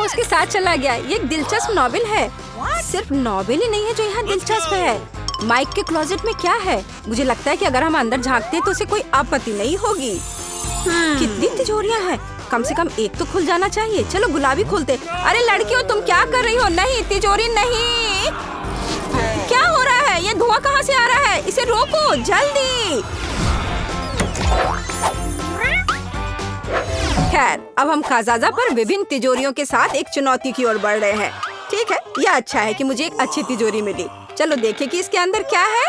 उसके साथ चला गया। ये एक दिलचस्प नॉवेल है। सिर्फ नॉवेल ही नहीं है जो यहाँ दिलचस्प है। माइक के क्लोजेट में क्या है? मुझे लगता है कि अगर हम अंदर झांकते तो उसे कोई आपत्ति नहीं होगी। कितनी तिजोरियाँ हैं? कम से कम एक तो खुल जाना चाहिए। चलो गुलाबी खोलते। अरे लड़कियों, तुम क्या कर रही हो? नहीं, तिजोरी नहीं। क्या हो रहा है? ये धुआं कहाँ से आ रहा है? इसे रोको जल्दी। खैर, अब हम खाजाजा पर विभिन्न तिजोरियों के साथ एक चुनौती की ओर बढ़ रहे हैं। ठीक है, यह अच्छा है कि मुझे एक अच्छी तिजोरी मिली। चलो देखें कि इसके अंदर क्या है।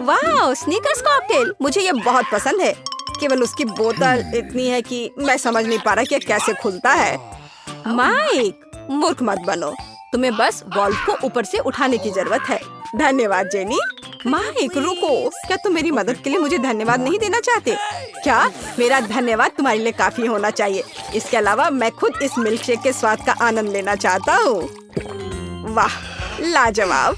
वाह, स्नीकर्स कॉकटेल। मुझे ये बहुत पसंद है। केवल उसकी बोतल इतनी है कि मैं समझ नहीं पा रहा कि कैसे खुलता है। माइक, मूर्ख मत बनो। तुम्हें बस वॉल्व को ऊपर से उठाने की जरूरत है। धन्यवाद जेनी। माइक रुको, क्या तुम मेरी मदद के लिए मुझे धन्यवाद नहीं देना चाहते? क्या मेरा धन्यवाद तुम्हारे लिए काफी होना चाहिए। इसके अलावा मैं खुद इस मिल्कशेक के स्वाद का आनंद लेना चाहता हूँ। वाह, लाजवाब।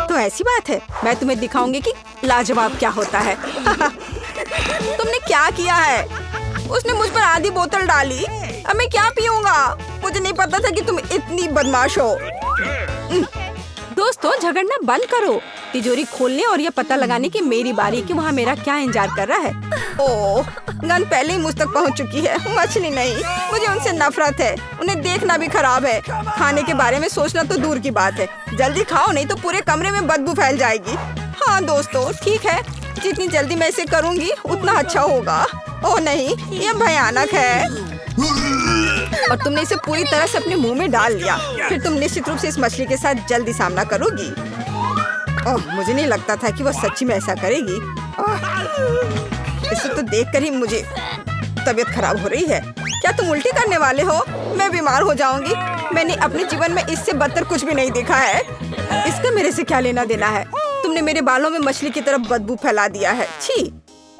तो ऐसी बात है, मैं तुम्हें दिखाऊंगी कि लाजवाब क्या होता है। तुमने क्या किया है? उसने मुझ पर आधी बोतल डाली। अब मैं क्या पीऊंगा? मुझे नहीं पता था कि तुम इतनी बदमाश हो। दोस्तों, झगड़ना बंद करो। तिजोरी खोलने और ये पता लगाने की मेरी बारी कि वहाँ मेरा क्या इंतजार कर रहा है। ओह, गन पहले ही मुझ तक पहुँच चुकी है। मछली नहीं, मुझे उनसे नफरत है। उन्हें देखना भी खराब है। खाने के बारे में सोचना तो दूर की बात है। जल्दी खाओ, नहीं तो पूरे कमरे में बदबू फैल जाएगी। हाँ दोस्तों, ठीक है, जितनी जल्दी मैं इसे करूँगी उतना अच्छा होगा। ओह नहीं, यह भयानक है। और तुमने इसे पूरी तरह से अपने मुंह में डाल लिया। फिर तुम निश्चित रूप से इस मछली के साथ जल्दी सामना करोगी। ओह, मुझे नहीं लगता था कि वह सच्ची में ऐसा करेगी। इसे तो देखकर ही मुझे तबीयत खराब हो रही है। क्या तुम उल्टी करने वाले हो? मैं बीमार हो जाऊंगी। मैंने अपने जीवन में इससे बदतर कुछ भी नहीं देखा है। इसका मेरे से क्या लेना देना है? तुमने मेरे बालों में मछली की तरफ बदबू फैला दिया है। छी!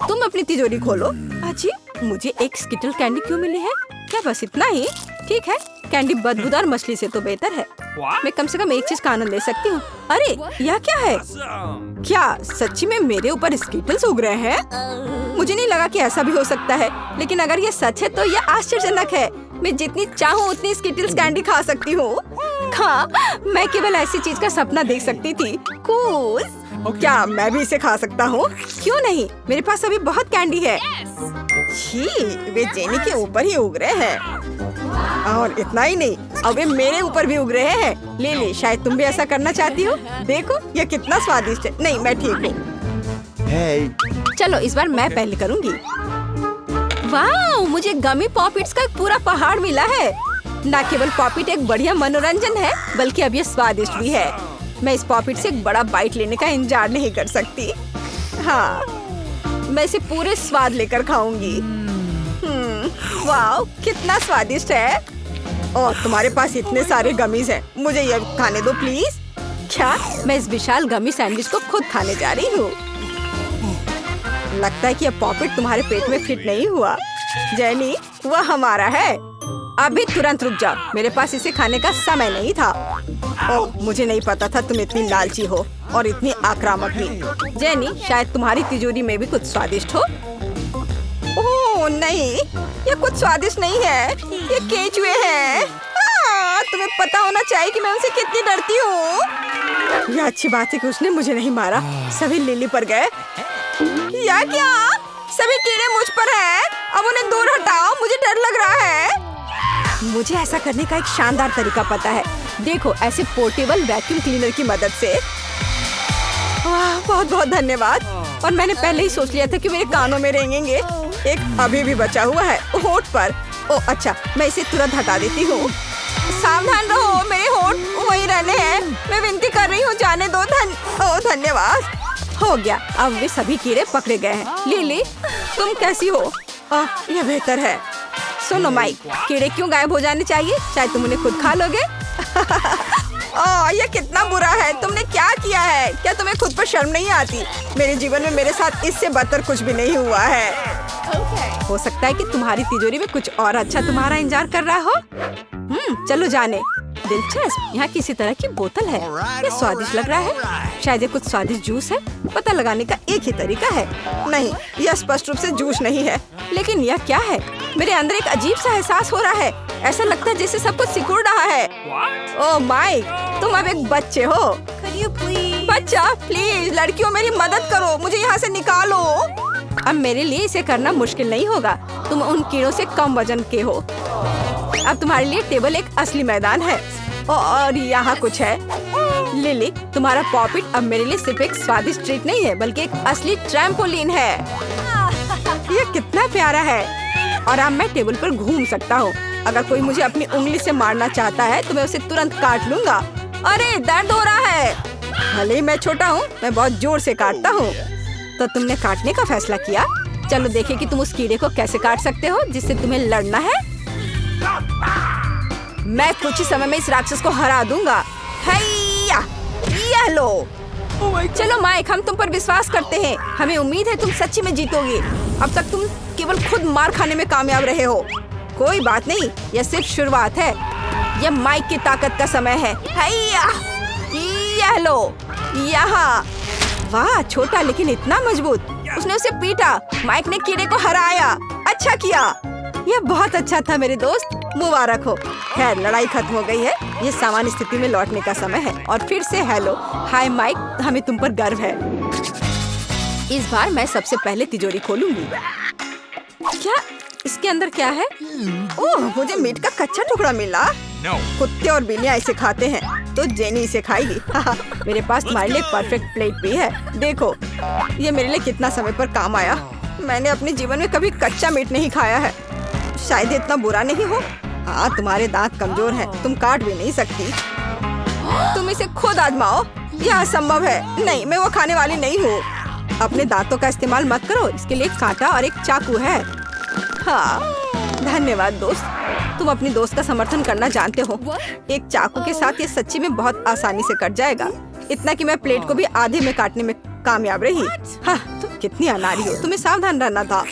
तुम अपनी तिजोरी खोलो। अजी, मुझे एक स्किटल कैंडी क्यों मिली है? क्या बस इतना ही? ठीक है, कैंडी बदबूदार मछली से तो बेहतर है। मैं कम से कम एक चीज का आनंद ले सकती हूँ। अरे, यह क्या है? क्या सच्ची में मेरे ऊपर स्किटल्स उग रहे हैं? मुझे नहीं लगा कि ऐसा भी हो सकता है, लेकिन अगर ये सच है तो यह आश्चर्यजनक है। मैं जितनी चाहूँ उतनी स्किटल्स कैंडी खा सकती हूँ। हाँ, मैं केवल ऐसी चीज का सपना देख सकती थी। कूल। क्या मैं भी इसे खा सकता हूँ? क्यों नहीं, मेरे पास अभी बहुत कैंडी है। छी, वे जेनी के ऊपर ही उग रहे हैं। और इतना ही नहीं, अब वे मेरे ऊपर भी उग रहे हैं। ले, शायद तुम भी ऐसा करना चाहती हो। देखो, यह कितना स्वादिष्ट है। नहीं, मैं ठीक हूँ। चलो इस बार मैं पहले करूँगी। वाह, मुझे गमी पॉपिट्स का एक पूरा पहाड़ मिला है। न केवल पॉपिट एक बढ़िया मनोरंजन है, बल्कि अब ये स्वादिष्ट भी है। मैं इस पॉपिट से एक बड़ा बाइट लेने का इंतजार नहीं कर सकती। हाँ, मैं इसे पूरे स्वाद लेकर खाऊंगी। वाह, कितना स्वादिष्ट है। और तुम्हारे पास इतने सारे गमीज हैं, मुझे ये खाने दो प्लीज। क्या मैं इस विशाल गमी सैंडविच को खुद खाने जा रही हूँ? लगता है कि यह पॉपिट तुम्हारे पेट में फिट नहीं हुआ। जेनी, वह हमारा है। अभी तुरंत रुक जाओ, मेरे पास इसे खाने का समय नहीं था। ओह, मुझे नहीं पता था तुम इतनी लालची हो और इतनी आक्रामक भी। जेनी, शायद तुम्हारी तिजोरी में भी कुछ स्वादिष्ट हो। ओह नहीं, ये कुछ स्वादिष्ट नहीं है, ये केचुए हैं। तुम्हें पता होना चाहिए कि मैं उनसे कितनी डरती हूँ। यह अच्छी बात है कि उसने मुझे नहीं मारा। सभी लिली पर गए। या क्या? सभी कीड़े मुझ पर हैं। अब उन्हें दूर हटाओ, मुझे डर लग रहा है। मुझे ऐसा करने का एक शानदार तरीका पता है। देखो, ऐसे पोर्टेबल वैक्यूम क्लीनर की मदद से। वाह, बहुत बहुत धन्यवाद। और मैंने पहले ही सोच लिया था कि मेरे कानों में रेंगेंगे। एक अभी भी बचा हुआ है होठ पर। ओह अच्छा, मैं इसे तुरंत हटा देती हूँ। सावधान रहो, मेरे होठ वहीं रहने हैं। मैं विनती कर रही हूँ, जाने दो। धन्यवाद। हो गया, अब वे सभी कीड़े पकड़े गए हैं। लिली, तुम कैसी हो? यह बेहतर है। सुनो माइक, कीड़े क्यों गायब हो जाने चाहिए? शायद तुम उन्हें खुद खा लोगे। यह कितना बुरा है। तुमने क्या किया है? क्या तुम्हें खुद पर शर्म नहीं आती? मेरे जीवन में मेरे साथ इससे बदतर कुछ भी नहीं हुआ है। हो सकता है कि तुम्हारी तिजोरी में कुछ और अच्छा तुम्हारा इंतजार कर रहा हो। चलो जाने। दिलचस्प, यहाँ किसी तरह की बोतल है। ये स्वादिष्ट लग रहा है। शायद ये कुछ स्वादिष्ट जूस है। पता लगाने का एक ही तरीका है। नहीं, यह स्पष्ट रूप से जूस नहीं है। लेकिन यह क्या है? मेरे अंदर एक अजीब सा एहसास हो रहा है। ऐसा लगता है जैसे सब कुछ सिकुड़ रहा है। ओह माइक, तुम अब एक बच्चे हो। बच्चा प्लीज, लड़कियों मेरी मदद करो, मुझे यहाँ से निकालो। अब मेरे लिए इसे करना मुश्किल नहीं होगा। तुम उन कीड़ों से कम वजन के हो। अब तुम्हारे लिए टेबल एक असली मैदान है। और यहाँ कुछ है। लिली, तुम्हारा पॉपिट अब मेरे लिए सिर्फ एक स्वादिष्ट ट्रीट नहीं है, बल्कि एक असली ट्रैम्पोलिन है। ये कितना प्यारा है। और अब मैं टेबल पर घूम सकता हूँ। अगर कोई मुझे अपनी उंगली से मारना चाहता है तो मैं उसे तुरंत काट लूंगा। अरे दर्द हो रहा है। भले ही मैं छोटा हूँ, मैं बहुत जोर से काटता हूँ। तो तुमने काटने का फैसला किया। चलो देखें कि तुम उस कीड़े को कैसे काट सकते हो जिससे तुम्हें लड़ना है। मैं कुछ ही समय में इस राक्षस को हरा दूंगा। हैया, ये लो। चलो माइक, हम तुम पर विश्वास करते हैं। हमें उम्मीद है तुम सच्ची में जीतोगे। अब तक तुम केवल खुद मार खाने में कामयाब रहे हो। कोई बात नहीं, यह सिर्फ शुरुआत है। यह माइक की ताकत का समय है। हैया, ये लो, यहाँ। वाह, छोटा लेकिन इतना मजबूत। उसने उसे पीटा। माइक ने कीड़े को हराया। अच्छा किया। यह बहुत अच्छा था मेरे दोस्त, मुबारक हो। खैर, लड़ाई खत्म हो गई है। ये सामान्य स्थिति में लौटने का समय है। और फिर से हेलो, हाय माइक, हमें तुम पर गर्व है। इस बार मैं सबसे पहले तिजोरी खोलूंगी। क्या इसके अंदर क्या है? ओह, मुझे मीट का कच्चा टुकड़ा मिला। कुत्ते और बिल्लियाँ इसे खाते हैं, तो जेनी इसे खाएगी। मेरे पास तुम्हारे लिए परफेक्ट प्लेट भी है। देखो, ये मेरे लिए कितना समय पर काम आया। मैंने अपने जीवन में कभी कच्चा मीट नहीं खाया है। शायद इतना बुरा नहीं हो। हाँ, तुम्हारे दांत कमजोर हैं, तुम काट भी नहीं सकती। तुम इसे खुद आजमाओ। यह असंभव है। नहीं, मैं वो खाने वाली नहीं हूँ। अपने दांतों का इस्तेमाल मत करो। इसके लिए एक कांटा और एक चाकू है। हाँ, धन्यवाद दोस्त। तुम अपनी दोस्त का समर्थन करना जानते हो। एक चाकू के साथ ये सच्ची में बहुत आसानी से कट जाएगा। इतना कि मैं प्लेट को भी आधे में काटने में कामयाब रही। हाँ, तुम कितनी अनाड़ी हो। तुम्हें सावधान रहना था।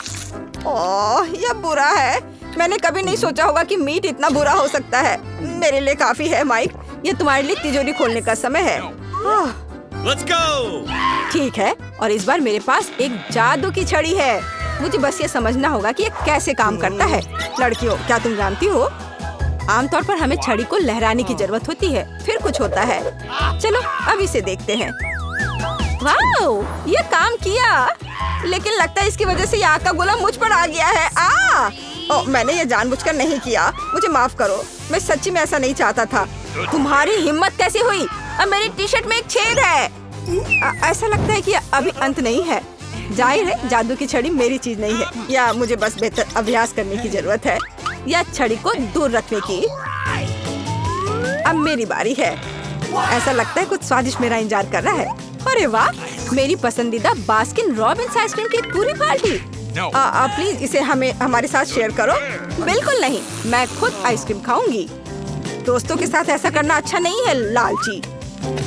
ओह, यह बुरा है। मैंने कभी नहीं सोचा होगा कि मीट इतना बुरा हो सकता है। मेरे लिए काफी है माइक। ये तुम्हारे लिए तिजोरी खोलने का समय है। Let's go! ठीक है, और इस बार मेरे पास एक जादू की छड़ी है। मुझे बस ये समझना होगा कि ये कैसे काम करता है। लड़कियों, क्या तुम जानती हो, आमतौर पर हमें छड़ी को लहराने की जरूरत होती है, फिर कुछ होता है। चलो अब इसे देखते हैं। वाओ, ये काम किया। लेकिन लगता है इसकी वजह से ये आग का गोला मुझ पर आ गया है। मैंने ये जानबूझकर नहीं किया। मुझे माफ करो। मैं सच्ची में ऐसा नहीं चाहता था। तुम्हारी हिम्मत कैसे हुई? अब मेरी टी शर्ट में एक छेद है। ऐसा लगता है कि अभी अंत नहीं है। जाहिर है जादू की छड़ी मेरी चीज नहीं है, या मुझे बस बेहतर अभ्यास करने की जरूरत है, या छड़ी को दूर रखने की। अब मेरी बारी है। ऐसा लगता है कुछ स्वादिष्ट मेरा इंतजार कर रहा है। अरे वाह, मेरी पसंदीदा बास्किन रॉबिन्स आइसक्रीम की पूरी बाल्टी। प्लीज इसे हमारे साथ शेयर करो। बिल्कुल नहीं, मैं खुद आइसक्रीम खाऊंगी। दोस्तों के साथ ऐसा करना अच्छा नहीं है, लालची।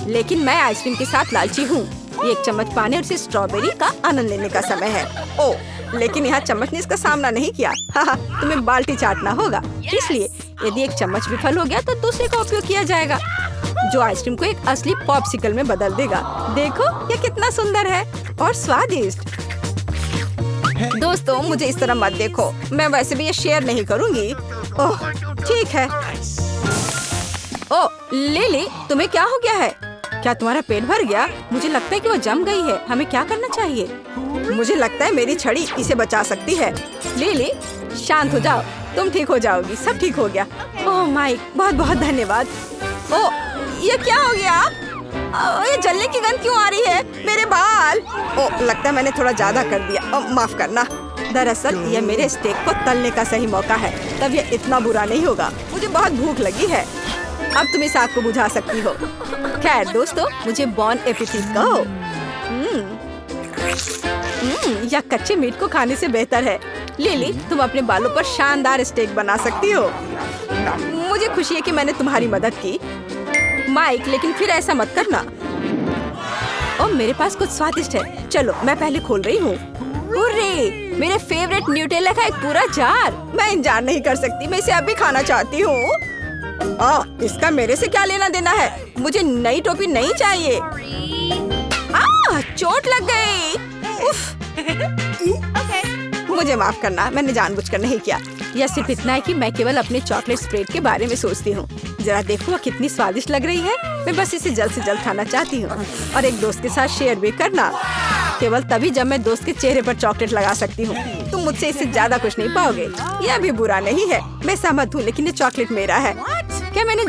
लेकिन मैं आइसक्रीम के साथ लालची हूँ। एक चम्मच पाने और इसे स्ट्रॉबेरी का आनंद लेने का समय है। ओह, लेकिन यहाँ चम्मच ने इसका सामना नहीं किया। तुम्हें बाल्टी चाटना होगा। इसलिए यदि एक चम्मच विफल हो गया तो दूसरे का उपयोग किया जाएगा, जो आइसक्रीम को एक असली पॉप्सिकल में बदल देगा। देखो, ये कितना सुंदर है और स्वादिष्ट। दोस्तों, मुझे इस तरह मत देखो। मैं वैसे भी ये शेयर नहीं करूँगी। ओह, ठीक है। ओह, लिली, तुम्हें क्या हो गया है? क्या तुम्हारा पेट भर गया? मुझे लगता है कि वो जम गई है। हमें क्या करना चाहिए? मुझे लगता है मेरी छड़ी इसे बचा सकती है। लिली, शांत हो जाओ, तुम ठीक हो जाओगी। सब ठीक हो गया। ओह माइक, बहुत बहुत धन्यवाद। ओह, ये क्या हो गया? ये जलने की गंध क्यों आ रही है? मेरे बाल। ओह, लगता है मैंने थोड़ा ज्यादा कर दिया। माफ करना। दरअसल यह मेरे स्टेक को तलने का सही मौका है, तब ये इतना बुरा नहीं होगा। मुझे बहुत भूख लगी है। अब तुम इस आग को बुझा सकती हो। खैर दोस्तों, मुझे बॉन एपेटिट कहो। यह कच्चे मीट को खाने से बेहतर है। लिली, तुम अपने बालों पर शानदार स्टेक बना सकती हो। मुझे खुशी है कि मैंने तुम्हारी मदद की, माइक, लेकिन फिर ऐसा मत करना। और मेरे पास कुछ स्वादिष्ट है। चलो, मैं पहले खोल रही हूँ। मेरे फेवरेट न्यूटेला का एक पूरा जार। मैं इंतजार नहीं कर सकती। मैं इसे अभी खाना चाहती हूँ। इसका मेरे से क्या लेना देना है? मुझे नई टोपी नहीं चाहिए। चोट लग गई। उफ। मुझे माफ करना, मैंने जानबूझकर नहीं किया। यह सिर्फ इतना है कि मैं केवल अपने चॉकलेट स्प्रेड के बारे में सोचती हूँ। जरा देखो, वह कितनी स्वादिष्ट लग रही है। मैं बस इसे जल्द से जल्द खाना चाहती हूँ और एक दोस्त के साथ शेयर भी करना। केवल तभी जब मैं दोस्त के चेहरे पर चॉकलेट लगा सकती हूँ। तुम मुझसे इससे ज्यादा कुछ नहीं पाओगे। यह भी बुरा नहीं है, मैं सहमत हूँ, लेकिन ये चॉकलेट मेरा है। क्या मैंने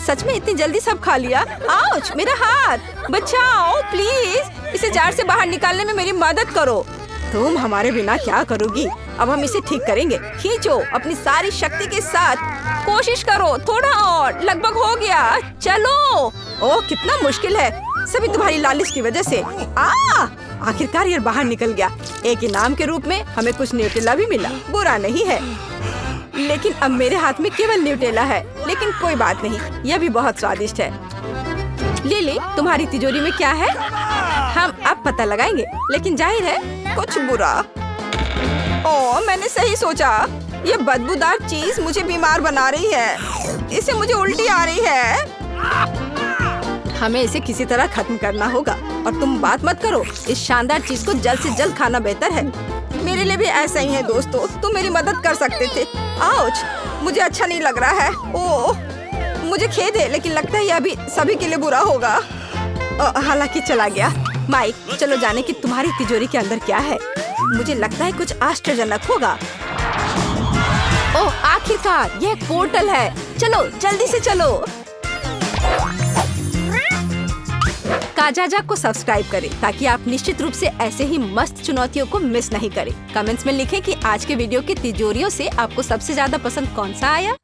सच में इतनी जल्दी सब खा लिया? आउच, मेरा हाथ, बचाओ प्लीज। इसे जार से बाहर निकालने में मेरी मदद करो। तुम हमारे बिना क्या करोगी? अब हम इसे ठीक करेंगे। खींचो अपनी सारी शक्ति के साथ, कोशिश करो, थोड़ा और, लगभग हो गया। चलो। ओह, कितना मुश्किल है, सभी तुम्हारी लालिश की वजह से। आखिरकार ये बाहर निकल गया। एक इनाम के रूप में हमें कुछ न्यूटेला भी मिला, बुरा नहीं है। लेकिन अब मेरे हाथ में केवल न्यूटेला है, लेकिन कोई बात नहीं, यह भी बहुत स्वादिष्ट है। लिली, तुम्हारी तिजोरी में क्या है? हम अब पता लगाएंगे, लेकिन जाहिर है कुछ बुरा। ओह, मैंने सही सोचा। ये बदबूदार चीज मुझे बीमार बना रही है। इससे मुझे उल्टी आ रही है। हमें इसे किसी तरह खत्म करना होगा। और तुम बात मत करो, इस शानदार चीज को जल्द से जल्द खाना बेहतर है। मेरे लिए भी ऐसा ही है दोस्तों, तुम मेरी मदद कर सकते थे। आउच, मुझे अच्छा नहीं लग रहा है। ओह, मुझे खेद है, लेकिन लगता है यह अभी सभी के लिए बुरा होगा। हालांकि चला गया। माइक, चलो जाने कि तुम्हारी तिजोरी के अंदर क्या है। मुझे लगता है कुछ आश्चर्यजनक होगा। ओह, आखिरकार यह एक पोर्टल है। चलो जल्दी से चलो। काजाजा को सब्सक्राइब करें ताकि आप निश्चित रूप से ऐसे ही मस्त चुनौतियों को मिस नहीं करें। कमेंट्स में लिखें कि आज के वीडियो की तिजोरियों से आपको सबसे ज्यादा पसंद कौन सा आया।